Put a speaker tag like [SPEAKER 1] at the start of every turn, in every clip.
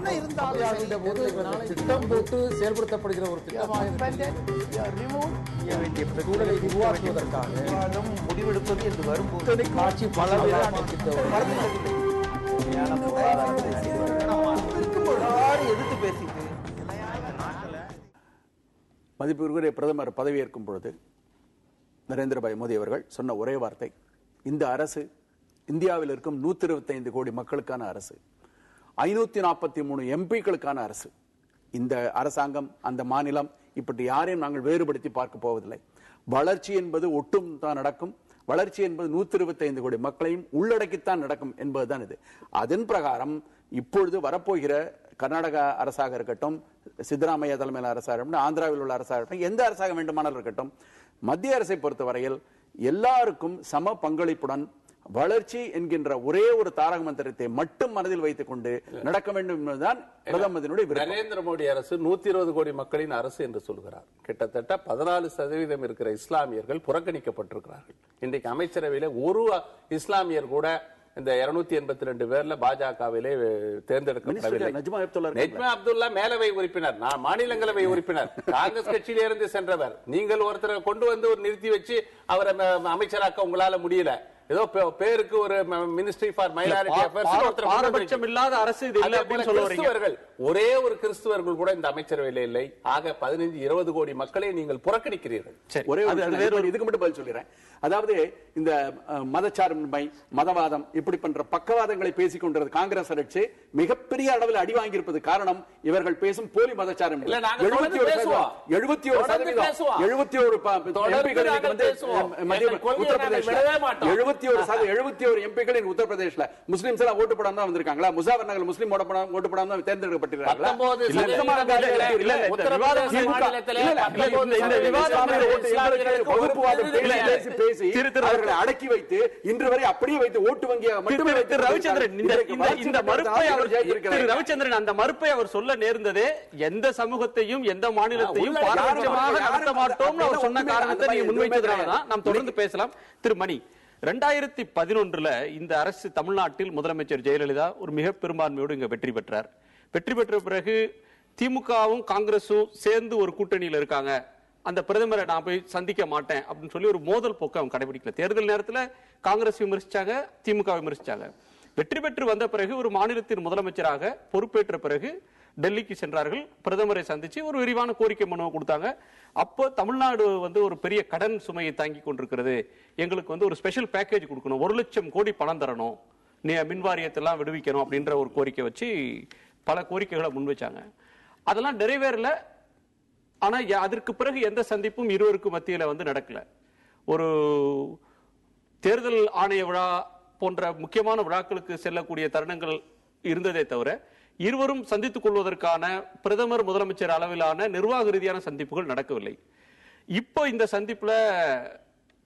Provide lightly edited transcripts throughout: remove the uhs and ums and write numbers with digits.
[SPEAKER 1] என்ன இருந்தாலும்
[SPEAKER 2] திட்டம் போட்டு செயல்படுத்தப்படுகிற ஒரு திட்டமாக சூழலை உருவாக்குவதற்காக
[SPEAKER 1] முடிவெடுப்பது என்று வரும்போது
[SPEAKER 2] காட்சி
[SPEAKER 1] எதிர்த்து பேசிட்டு
[SPEAKER 3] மதிப்பிற்குரிய பிரதமர் பதவியேற்கும் பொழுது நரேந்திரபாய் மோடி அவர்கள் சொன்ன ஒரே வார்த்தை, இந்த அரசு இந்தியாவில் இருக்கும் 125 கோடி மக்களுக்கான அரசு, 543 எம்பிக்களுக்கான அரசு. இந்த அரசாங்கம், அந்த மாநிலம், இப்படி யாரையும் நாங்கள் வேறுபடுத்தி பார்க்க போவதில்லை. வளர்ச்சி என்பது ஒட்டும் தான் நடக்கும். வளர்ச்சி என்பது 125 கோடி மக்களையும் உள்ளடக்கித்தான் நடக்கும் என்பதுதான் இது. அதன் பிரகாரம் இப்பொழுது வரப்போகிற கர்நாடக அரசாக இருக்கட்டும், சித்தராமையா தலைமையிலான அரசாக இருக்கட்டும், ஆந்திராவில் உள்ள அரசாக இருக்கட்டும், எந்த அரசாக வேண்டுமானாலும் இருக்கட்டும், மத்திய அரசை பொறுத்தவரையில் எல்லாருக்கும் சம பங்களிப்புடன் வளர்ச்சி என்கின்ற ஒரே ஒரு தாரக மந்திரத்தை மட்டும் மனதில் வைத்துக் கொண்டு நடக்க வேண்டும் என்பதுதான் பிரதமருடைய விருப்பம்.
[SPEAKER 4] நரேந்திர மோடி அரசு 120 கோடி மக்களின் அரசு என்று சொல்கிறார். கிட்டத்தட்ட 14% இருக்கிற இஸ்லாமியர்கள் புறக்கணிக்கப்பட்டிருக்கிறார்கள். இன்றைக்கு அமைச்சரவையில ஒரு இஸ்லாமியர் கூட இந்த 282 பேர்ல பாஜகவிலே தேர்ந்தெடுக்கப்படவில்லை. நஜ்மா அப்துல்லா மேலவை உறுப்பினர், நான் மாநிலங்களவை உறுப்பினர், காங்கிரஸ் கட்சியில இருந்து சென்றவர். நீங்கள் ஒருத்தரை கொண்டு வந்து ஒரு நிறுத்தி வச்சு அவரை அமைச்சராக்க உங்களால முடியல. ஏதோ பேருக்கு ஒரு மினிஸ்ட்ரி ஃபார் மைனாரிட்டி அஃபேர்ஸ்,
[SPEAKER 5] பாரபட்சம் இல்லாத அரசு இது இல்ல அப்படின்னு சொல்லுவாங்க.
[SPEAKER 4] ஒரே ஒரு கிறிஸ்துவர்கள் கூட இந்த அமைச்சரவையில் இல்லை. ஆக 15-20 கோடி மக்களை நீங்கள் புறக்கணிக்கிறீர்கள்.
[SPEAKER 3] ஒரே இதுக்கு மட்டும் பதில் சொல்லிடுறேன். அதாவது இந்த மதச்சார்பின்மை, மதவாதம், இப்படி பண்ற பக்கவாதங்களை பேசிக் கொண்டது காங்கிரஸ் அரசு மிகப்பெரிய அளவில் அடி வாங்கியிருப்பது காரணம் இவர்கள் பேசும் போலி மதச்சாரம். 71 எம்பிக்களின் உத்தரப்பிரதேசல முஸ்லிம்ஸ் எல்லாம் ஓட்டு போடாம தான் வந்திருக்காங்களா? முசாஃபர் நகர் முஸ்லிம் ஓட்டு போடாம தான் தேர்ந்தெடுக்கப்பட்டிருக்காங்களா? அடக்கி வைத்து இன்று வரை அப்படியே வைத்து ஓட்டு வங்கியாக மட்டுமே வைத்து
[SPEAKER 5] ரவிச்சந்திரன் அந்த மறுப்பை அவர் சொல்ல நேர்ந்ததே எந்த சமூகத்தையும் எந்த மாநிலத்தையும் பாரபட்சமாக நடத்த மாட்டோம்னு அவர் சொன்ன காரணத்தை நீங்க முன்வைத்ததுனாலதான் நாம் தொடர்ந்து பேசலாம். திரு மணி, 2011 இந்த அரசு தமிழ்நாட்டில் முதலமைச்சர் ஜெயலலிதா ஒரு மிக பெரும்பான்மையோடு இங்க வெற்றி பெற்றார். வெற்றி பெற்ற பிறகு திமுகவும் காங்கிரசும் சேர்ந்து ஒரு கூட்டணியில் இருக்காங்க, அந்த பிரதமரை நான் போய் சந்திக்க மாட்டேன் அப்படின்னு சொல்லி ஒரு மோதல் போக்கு அவங்க கடைபிடிக்கல. தேர்தல் நேரத்தில் காங்கிரஸ் விமர்சிச்சாங்க, திமுக விமர்சிச்சாங்க. வெற்றி பெற்று வந்த பிறகு ஒரு மாநிலத்தின் முதலமைச்சராக பொறுப்பேற்ற பிறகு டெல்லிக்கு சென்றார்கள், பிரதமரை சந்திச்சு ஒரு விரிவான கோரிக்கை மனுவை கொடுத்தாங்க. அப்போ தமிழ்நாடு ஒரு பெரிய கடன் சுமையை தாங்கி கொண்டிருக்கிறது, எங்களுக்கு ஒரு ஸ்பெஷல் பேக்கேஜ் கொடுக்கணும், 1 லட்சம் கோடி பணம் தரணும், மின் வாரியத்தெல்லாம் விடுவிக்கணும் அப்படின்ற ஒரு கோரிக்கை வச்சு பல கோரிக்கைகளை முன்வைச்சாங்க. அதெல்லாம் நிறைவேறல. ஆனா அதற்கு பிறகு எந்த சந்திப்பும் இருவருக்கும் மத்தியில் நடக்கல. ஒரு தேர்தல் ஆணைய விழா போன்ற முக்கியமான விழாக்களுக்கு செல்லக்கூடிய தருணங்கள் இருந்ததே தவிர இருவரும் சந்தித்துக் கொள்வதற்கான பிரதமர் முதலமைச்சர் அளவிலான நிர்வாக ரீதியான சந்திப்புகள் நடக்கவில்லை. இப்போ இந்த சந்திப்புல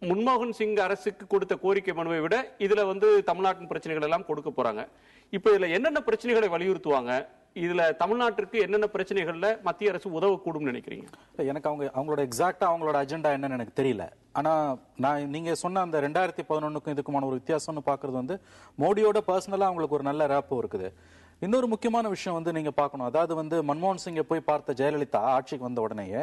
[SPEAKER 5] மன்மோகன் சிங் அரசுக்கு கொடுத்த கோரிக்கை மனுவை விட இதுல தமிழ்நாட்டின் பிரச்சனைகள் எல்லாம் கொடுக்க போறாங்க. இப்போ இதுல என்னென்ன பிரச்சனைகளை வலியுறுத்துவாங்க, இதுல தமிழ்நாட்டிற்கு என்னென்ன பிரச்சனைகள்ல மத்திய அரசு உதவக்கூடும் நினைக்கிறீங்க?
[SPEAKER 6] எனக்கு அவங்களோட எக்ஸாக்டா அவங்களோட அஜெண்டா என்னன்னு எனக்கு தெரியல. ஆனா நான் நீங்க சொன்ன அந்த 2011க்கும் இதுக்குமான ஒரு வித்தியாசம்னு பாக்குறது மோடியோட பர்சனலா அவங்களுக்கு ஒரு நல்ல ரேப்போ இருக்குது. இன்னொரு முக்கியமான விஷயம் நீங்க பார்க்கணும். அதாவது மன்மோகன் சிங்கை போய் பார்த்த ஜெயலலிதா ஆட்சிக்கு வந்த உடனேயே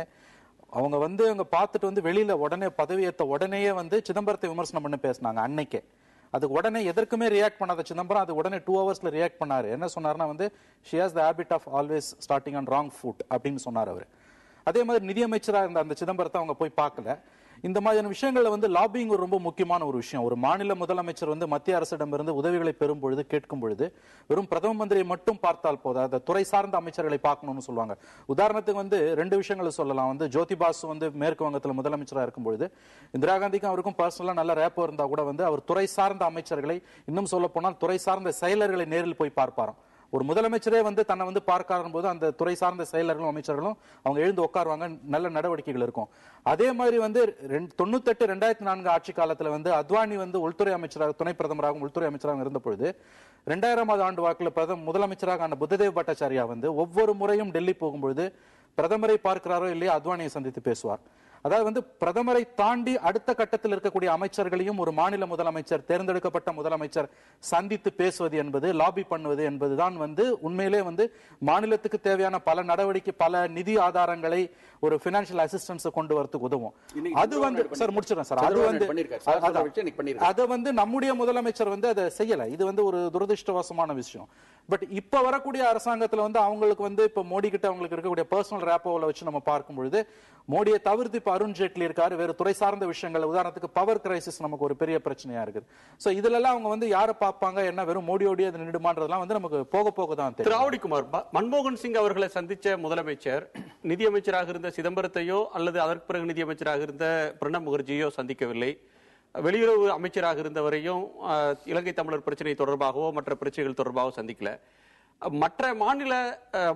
[SPEAKER 6] அவங்க அங்க பார்த்துட்டு வெளியில உடனே பதவியேற்ற உடனேயே சிதம்பரத்தை விமர்சனம் பண்ணி பேசினாங்க அன்னைக்கே. அதுக்கு உடனே எதற்குமே ரியாக்ட் பண்ணாத சிதம்பரம் அது உடனே 2 ஹவர்ஸ்ல ரியாக்ட் பண்ணாரு. என்ன சொன்னாருன்னா she has the habit of always starting on wrong foot அப்படின்னு சொன்னார் அவரு. அதே மாதிரி நிதியமைச்சராக இருந்த அந்த சிதம்பரத்தை அவங்க போய் பார்க்கல. இந்த மாதிரியான விஷயங்கள்ல லாபிங் ரொம்ப முக்கியமான ஒரு விஷயம். ஒரு மாநில முதலமைச்சர் மத்திய அரசிடமிருந்து உதவிகளை பெறும் பொழுது கேட்கும் பொழுது வெறும் பிரதம மந்திரியை மட்டும் பார்த்தால் போதா, அந்த துறை சார்ந்த அமைச்சர்களை பார்க்கணும்னு சொல்லுவாங்க. உதாரணத்துக்கு 2 விஷயங்களை சொல்லலாம். ஜோதி பாசு மேற்கு வங்கத்தில் முதலமைச்சராக இருக்கும் பொழுது இந்திரா காந்திக்கும் அவருக்கும் பர்சனலா நல்ல ரேப்போ இருந்தா கூட அவர் துறை சார்ந்த அமைச்சர்களை, இன்னும் சொல்ல போனால் துறை சார்ந்த செயலர்களை நேரில் போய் பார்ப்பாராம். ஒரு முதலமைச்சரே தன்னை பார்க்காத போது அந்த துறை சார்ந்த செயலர்களும் அமைச்சர்களும் அவங்க எழுந்து உட்காருவாங்க, நல்ல நடவடிக்கைகள் இருக்கும். அதே மாதிரி 98-2004 ஆட்சி காலத்துல அத்வானி உள்துறை அமைச்சராக, துணை பிரதமராகவும் உள்துறை அமைச்சராக இருந்த பொழுது 2000ஆம் ஆண்டு வாக்கில் முதலமைச்சராக ஆன புத்ததேவ் பட்டாச்சாரியா ஒவ்வொரு முறையும் டெல்லி போகும்பொழுது பிரதமரை பார்க்கிறாரோ இல்லையா அத்வானியை சந்தித்து பேசுவார். அதாவது வந்து பிரதமரை தாண்டி அடுத்த கட்டத்தில் இருக்கக்கூடிய அமைச்சர்களையும் ஒரு மாநில முதலமைச்சர், தேர்ந்தெடுக்கப்பட்ட முதலமைச்சர் சந்தித்து பேசுவது என்பது, லாபி பண்ணுவது என்பதுதான் வந்து உண்மையிலே வந்து மாநிலத்துக்கு தேவையான பல நடவடிக்கை, பல நிதி ஆதாரங்களை, ஒரு பினான்சியல் அசிஸ்டன்ஸ் கொண்டு வரதுக்கு உதவும். அது வந்து சார் முடிச்சிடறேன் சார், அது வந்து அதை வந்து நம்முடைய முதலமைச்சர் வந்து அதை செய்யல. இது வந்து ஒரு துரதிருஷ்டவசமான விஷயம். பட் இப்ப வரக்கூடிய அரசாங்கத்துல வந்து அவங்களுக்கு வந்து இப்ப மோடி கிட்ட அவங்களுக்கு இருக்கக்கூடிய பர்சனல் ரேப்போல வச்சு நம்ம பார்க்கும் பொழுது, மோடியை தவிர்த்து இப்ப அருண் ஜேட்லி இருக்காரு, வேறு துறை சார்ந்த விஷயங்கள், உதாரணத்துக்கு பவர் கிரைசிஸ் நமக்கு ஒரு பெரிய பிரச்சனையா இருக்குது. சோ இதுல எல்லாம் அவங்க வந்து யாரை பார்ப்பாங்க, என்ன வெறும் மோடியோடய அது நின்றுமான்றதெல்லாம் வந்து நமக்கு போக போக தான் தெரியும்.
[SPEAKER 5] திராவிடிக்குமார், மன்மோகன் சிங் அவர்களை சந்திச்ச முதலமைச்சர் நிதியமைச்சராக இருந்த சிதம்பரத்தையோ அல்லது அதற்கு பிறகு நிதியமைச்சராக இருந்த பிரணப் முகர்ஜியோ சந்திக்கவில்லை. வெளியுறவு அமைச்சராக இருந்தவரையும் இலங்கை தமிழர் பிரச்சனை தொடர்பாகவோ மற்ற பிரச்சனைகள் தொடர்பாகவோ சந்திக்கல. மற்ற மாநில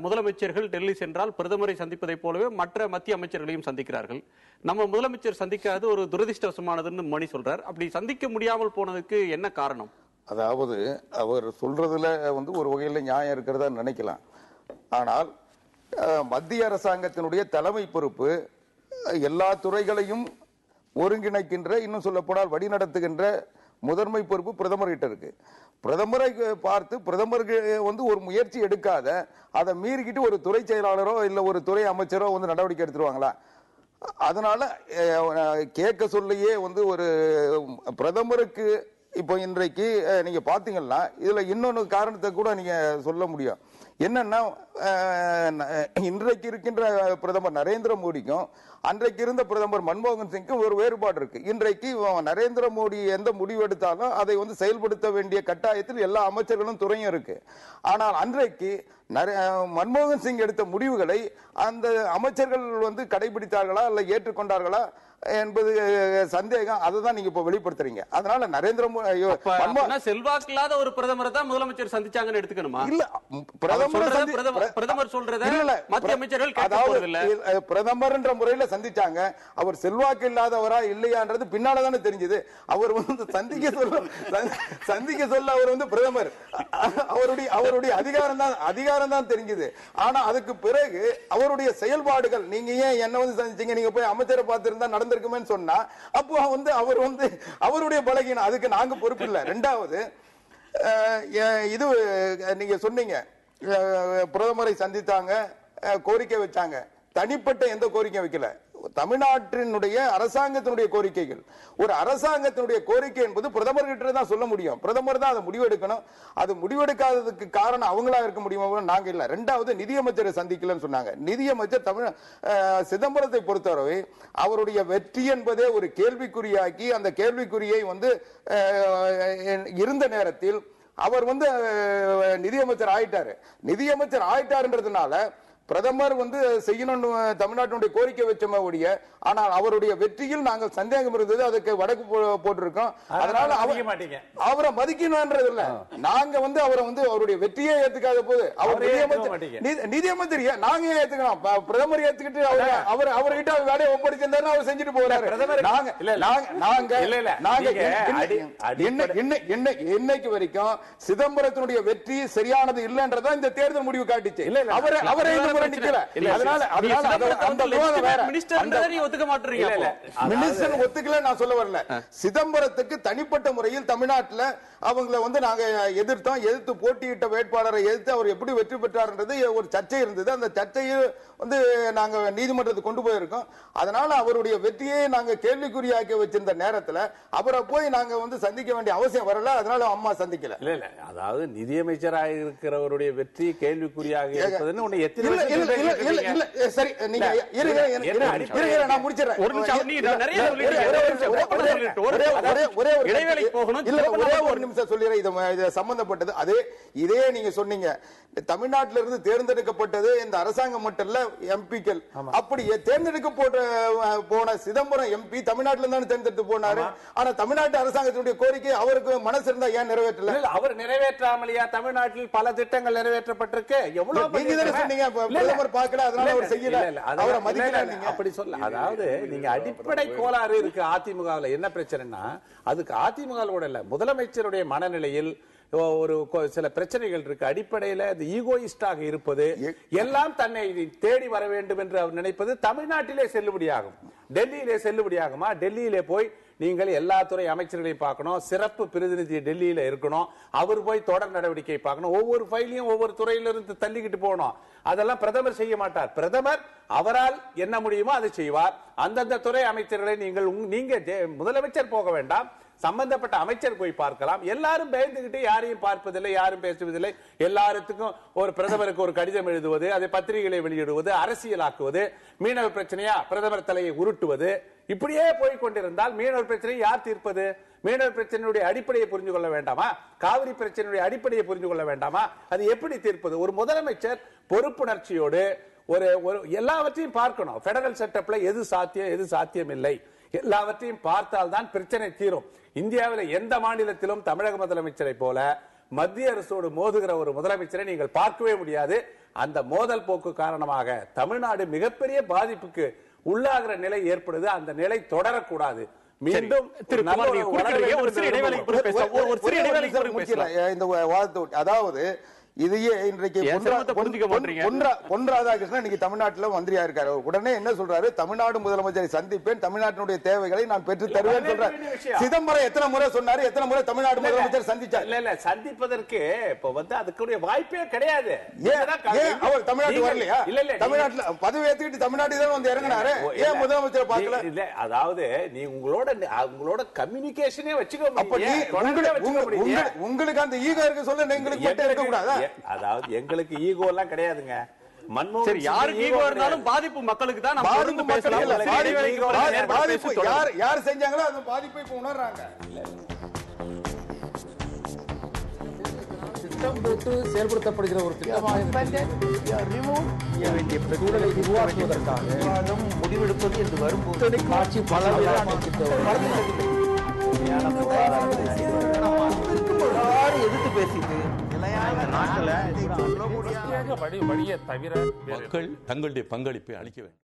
[SPEAKER 5] முதலமைச்சர்கள் டெல்லி சென்றால் பிரதமரை சந்திப்பதை போலவே மற்ற மத்திய அமைச்சர்களையும் சந்திக்கிறார்கள். நம்ம முதலமைச்சர் சந்திக்காது ஒரு துரதிருஷ்டவசமானதுன்னு மணி சொல்றார். அப்படி சந்திக்க முடியாமல் போனதுக்கு என்ன காரணம்?
[SPEAKER 7] அதாவது அவர் சொல்றதுல வந்து ஒரு வகையில் நியாயம் இருக்கிறதா நினைக்கலாம். ஆனால் மத்திய அரசாங்கத்தினுடைய தலைமை பொறுப்பு எல்லா துறைகளையும் ஒருங்கிணைக்கின்ற, இன்னும் சொல்ல போனால் வழிநடத்துகின்ற முதன்மை பொறுப்பு பிரதமர்கிட்ட இருக்கு. பிரதமரை பார்த்து பிரதமருக்கு வந்து ஒரு முயற்சி எடுக்காத, அதை மீறிக்கிட்டு ஒரு துறை செயலாளரோ இல்ல ஒரு துறை அமைச்சரோ வந்து நடவடிக்கை எடுத்துருவாங்களா? அதனால கேட்க சொல்லியே வந்து ஒரு பிரதமருக்கு இப்போ இன்றைக்கு நீங்க பாத்தீங்கன்னா இதுல இன்னொன்னு காரணத்தை கூட நீங்க சொல்ல முடியும். என்னன்னா, இன்றைக்கு இருக்கின்ற பிரதமர் நரேந்திர மோடிக்கும் அன்றைக்கு இருந்த பிரதமர் மன்மோகன் சிங்க்கும் ஒரு வேறுபாடு இருக்கு. இன்றைக்கு நரேந்திர மோடி எந்த முடிவு எடுத்தாலும் அதை வந்து செயல்படுத்த வேண்டிய கட்டாயத்தில் எல்லா அமைச்சர்களும் துறையும் இருக்கு. ஆனால் அன்றைக்கு மன்மோகன் சிங் எடுத்த முடிவுகளை அந்த அமைச்சர்கள் வந்து கடைபிடித்தார்களா இல்ல ஏற்றுக்கொண்டார்களா என்பது சந்தேகம். அதுதான் நீங்க இப்ப வெளிப்படுத்துறீங்க. அதனால நரேந்திர மோடி
[SPEAKER 5] செல்வாக்கு இல்லாத ஒரு பிரதமரை தான் முதலமைச்சர் சந்திச்சாங்கன்னு எடுத்துக்கணுமா?
[SPEAKER 7] இல்ல,
[SPEAKER 5] பிரதமர் சொல்றத மத்திய அமைச்சர்கள்
[SPEAKER 7] பிரதமர் என்ற முறையில சந்திச்சாங்க. அவர் செல்வாக்கு இல்லாதவரா இல்லையான்றது பின்னாலதானே தெரிஞ்சது. அவர் வந்து சந்திக்க சொல்ல அவர் வந்து பிரதமர், அவருடைய அதிகாரம் தான் தெரிஞ்சது. ஆனா அதுக்கு பிறகு அவருடைய செயல்பாடுகள், நீங்க ஏன் என்ன வந்து சந்திச்சீங்க, நீங்க போய் அமைச்சரை பார்த்திருந்தா நடந்திருக்குமே சொன்னா, அப்போ வந்து அவர் வந்து அவருடைய பலகீனம், அதுக்கு நாங்க பொறுப்பு இல்ல. ரெண்டாவது, இது நீங்க சொன்னீங்க பிரதமரை சந்தித்தாங்க, கோரிக்கை வச்சாங்க. தனிப்பட்ட எந்த கோரிக்கை வைக்கல. தமிழ்நாட்டினுடைய அரசாங்கத்தினுடைய கோரிக்கைகள், ஒரு அரசாங்கத்தினுடைய கோரிக்கை என்பது பிரதமர் கிட்ட தான் சொல்ல முடியும். பிரதமர் தான் அதை முடிவெடுக்கணும். அது முடிவெடுக்காததுக்கு காரணம் அவங்களா இருக்க முடியுமா? நாங்க இல்ல. ரெண்டாவது, நிதியமைச்சரை சந்திக்கலன்னு சொன்னாங்க. நிதியமைச்சர் சிதம்பரத்தை பொறுத்தவரை அவருடைய வெற்றி என்பதே ஒரு கேள்விக்குறியாக்கி, அந்த கேள்விக்குறியை வந்து இருந்த நேரத்தில் அவர் வந்து நிதியமைச்சர் ஆயிட்டாருன்றதுனால பிரதமர் வந்து செய்யணும் தமிழ்நாட்டினுடைய கோரிக்கை வச்சோமே ஒழிய, ஆனால் அவருடைய வெற்றியில் நாங்கள் சந்தேகம் இருந்தது, அதுக்கு வடக்கு போட்டிருக்கோம். அதனால அவரை மதிக்கணும்ன்றது இல்ல. நாங்க வந்து அவரை வந்து அவருடைய வெற்றியே ஏத்துக்காத போது அவர் நிதியமைச்சர் நாங்க ஏத்துக்கணும். பிரதமர் ஏத்துக்கிட்டு அவர்கிட்ட வேலையை ஒப்படைச்சிருந்தாரு, அவர் செஞ்சுட்டு போறாரு. இன்னைக்கு வரைக்கும் சிதம்பரத்தினுடைய வெற்றி சரியானது இல்லைன்றதா இந்த தேர்தல் முடிவு காட்டுச்சு. அவரை சிதம்பரத்துக்கு தனிப்பட்ட முறையில் தமிழ்நாட்டில் அவங்களை வந்து நாங்க எதிர்த்து போட்டியிட்ட வேட்பாளரை எதிர்த்து அவர் எப்படி வெற்றி பெற்றார்ன்றது ஒரு சர்ச்சை இருந்தது. அந்த சர்ச்சையை வந்து நாங்க நீதிமன்றத்துக்கு கொண்டு போயிருக்கோம். அதனால அவருடைய வெற்றியை நாங்க கேள்விக்குறியாக்கி வச்சிருந்த நேரத்தில் அவரை போய் நாங்க வந்து சந்திக்க வேண்டிய அவசியம் வரல. அதனால அம்மா சந்திக்கல.
[SPEAKER 4] இல்ல, அதாவது நிதியமைச்சராக இருக்கிறவருடைய வெற்றி கேள்விக்குறியாக இருப்பதுன்னு ஒண்ணு எத்தனை
[SPEAKER 7] சரி, நீங்க நான் முடிச்சிடறேன். ஒரு நிமிஷம் சொல்லிடுறேன். இது சம்பந்தப்பட்டது இதே நீங்க சொன்னீங்க. தமிழ்நாட்டில இருந்து தேர்ந்தெடுக்கப்பட்டது இந்த அரசாங்கம் மட்டும் இல்ல, எம்பிக்கள். அப்படி தேர்ந்தெடுக்க போன சிதம்பரம் எம்பி தமிழ்நாட்டில தான் தேர்ந்தெடுத்து போனாரு. ஆனா தமிழ்நாட்டு அரசாங்கத்தினுடைய கோரிக்கை அவருக்கு மனசு இருந்தா ஏன் நிறைவேற்றல?
[SPEAKER 4] அவர் நிறைவேற்றாமலையா தமிழ்நாட்டில் பல திட்டங்கள் நிறைவேற்றப்பட்டிருக்கு? எவ்வளவு
[SPEAKER 7] நீங்க தானே சொன்னீங்க பிரதமர் பார்க்கல, அதனால அவர் செய்யல, அவரை மதிக்கல. நீங்க
[SPEAKER 4] அப்படி சொல்ல, அதாவது நீங்க அடிப்படை கோளாறு இருக்கு அதிமுகவில். என்ன பிரச்சனைனா அதுக்கு அதிமுக இல்ல, முதலமைச்சருடைய மனநிலையில் சில பிரச்சனைகள் இருக்கு. அடிப்படையில அது ஈகோயிஸ்டாக இருப்பது, எல்லாம் தன்னை தேடி வர வேண்டும் என்று அவர் நினைப்பது தமிழ்நாட்டிலே செல்லுபடியாகும். டெல்லியிலே செல்லுபடியாகுமா? டெல்லியிலே போய் நீங்கள் எல்லா துறை அமைச்சர்களையும் பார்க்கணும், சிறப்பு பிரதிநிதி டெல்லியில இருக்கணும், அவர் போய் தொடர் நடவடிக்கை பார்க்கணும், ஒவ்வொரு ஃபைலையும் ஒவ்வொரு துறையிலிருந்து தள்ளிக்கிட்டு போகணும். அதெல்லாம் பிரதமர் செய்ய மாட்டார். பிரதமர் அவரால் என்ன முடியுமோ அதை செய்வார். அந்தந்த துறை அமைச்சர்களை நீங்க முதலமைச்சர் போக வேண்டாம், சம்பந்தப்பட்ட அமைச்சர் போய் பார்க்கலாம். எல்லாரும் பயந்துகிட்டு யாரையும் பார்ப்பதில்லை, யாரும் பேசுவதில்லை. எல்லாருக்கும் ஒரு பிரதமருக்கு ஒரு கடிதம் எழுதுவது, அதை பத்திரிகைகளை வெளியிடுவது, அரசியலாக்குவது, மீனவர் பிரச்சனையா பிரதமர் தலையை உருட்டுவது, இப்படியே போய் கொண்டிருந்தால் மீனவர் பிரச்சனையை யார் தீர்ப்பது? மீனவர் பிரச்சனையுடைய அடிப்படையை புரிந்து கொள்ள வேண்டாமா? காவிரி பிரச்சனையுடைய அடிப்படையை புரிந்து கொள்ள வேண்டாமா? அது எப்படி தீர்ப்பது? ஒரு முதலமைச்சர் பொறுப்புணர்ச்சியோடு ஒரு எல்லாவற்றையும் பார்க்கணும். பெடரல் செட்டப்ல எது சாத்தியம், எது சாத்தியம் இல்லை, எல்லாவற்றையும் பார்த்தால் தான் பிரச்சனை தீரும். இந்தியாவில் எந்த மாநிலத்திலும் தமிழக முதலமைச்சரை போல மத்திய அரசோடு மோதுகிற ஒரு முதலமைச்சரை நீங்கள் பார்க்கவே முடியாது. அந்த மோதல் போக்கு காரணமாக தமிழ்நாடு மிகப்பெரிய பாதிப்புக்கு உள்ளாகிற நிலை ஏற்படுது. அந்த நிலை தொடரக்கூடாது. மீண்டும்
[SPEAKER 7] இந்த வாதத்தை, அதாவது இதையே இன்றைக்கு பொன் ராதாகிருஷ்ணன் இன்னைக்கு தமிழ்நாட்டில் மந்திரியா இருக்காரு. உடனே என்ன சொல்றாரு? தமிழ்நாடு முதலமைச்சரை சந்திப்பேன், தமிழ்நாட்டினுடைய தேவைகளை நான் பெற்று தருவேன் சொல்றாரு. சிதம்பரம் எத்தனை முறை சொன்னாரு? எத்தனை முறை தமிழ்நாடு முதலமைச்சர் சந்திச்சார்?
[SPEAKER 4] இல்ல சந்திப்பதற்கு இப்ப அதுக்குரிய வாய்ப்பே கிடையாது.
[SPEAKER 7] அவர் தமிழ்நாட்டு வரலையா? இல்ல இல்ல, தமிழ்நாட்டுல பதவி ஏத்துக்கிட்டு தமிழ்நாட்டுல தான் வந்து இறங்கினாரு. ஏன் முதலமைச்சரை பார்க்கல?
[SPEAKER 4] இல்ல, அதாவது நீ உங்களோட கம்யூனிகேஷனே வச்சுக்க.
[SPEAKER 7] உங்களுக்கு அந்த ஈகோ இருக்கு சொல்ல, எங்களுக்கு மட்டும் இருக்க கூடாதா?
[SPEAKER 4] அதாவது எங்களுக்கு ஈகோ எல்லாம் கிடையாதுங்க.
[SPEAKER 5] சரி, யாருக்கு ஈகோ இருந்தாலும் பாதிப்பு மக்களுக்கு தான். நம்ம தொடர்ந்து பேசலாம்.
[SPEAKER 7] பாதிப்பு யார் செஞ்சாங்களோ அந்த பாதிப்பை இப்ப உணர்றாங்க.
[SPEAKER 2] திட்டம் போட்டு செயல்படுத்தப்படுகிற ஒரு திட்டமாக சூழலை உருவாக்குவதற்காக
[SPEAKER 1] முடிவெடுப்பது என்று வரும்போது
[SPEAKER 2] ஆட்சி பல
[SPEAKER 1] எதிர்த்து பேசிட்டு
[SPEAKER 8] மக்கள் தங்களுடைய பங்களிப்பை அளிக்க வேண்டும்.